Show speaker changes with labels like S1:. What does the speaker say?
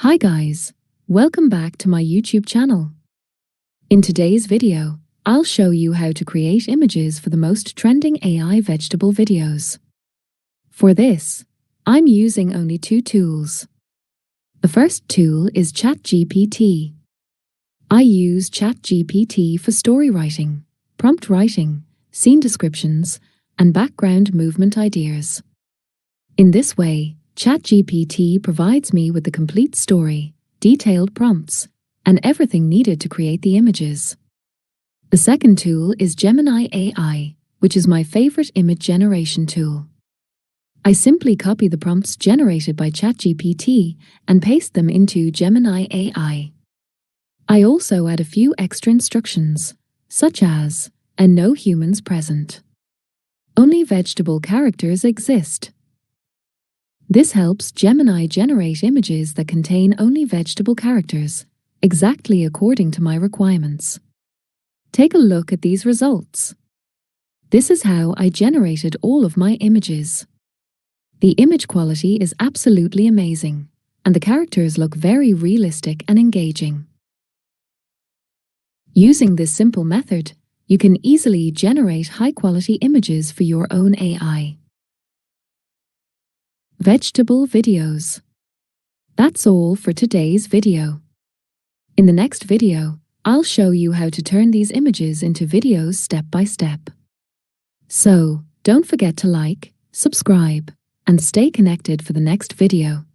S1: Hi guys, welcome back to my YouTube channel. In today's video, I'll show you how to create images for the most trending AI vegetable videos. For this, I'm using only two tools. The first tool is ChatGPT. I use ChatGPT for story writing, prompt writing, scene descriptions, and background movement ideas. In this way, ChatGPT provides me with the complete story, detailed prompts, and everything needed to create the images. The second tool is Gemini AI, which is my favorite image generation tool. I simply copy the prompts generated by ChatGPT and paste them into Gemini AI. I also add a few extra instructions, such as, and no humans present. Only vegetable characters exist. This helps Gemini generate images that contain only vegetable characters, exactly according to my requirements. Take a look at these results. This is how I generated all of my images. The image quality is absolutely amazing, and the characters look very realistic and engaging. Using this simple method, you can easily generate high-quality images for your own AI. Vegetable videos. That's all for today's video. In the next video, I'll show you how to turn these images into videos step by step. So, don't forget to like, subscribe, and stay connected for the next video.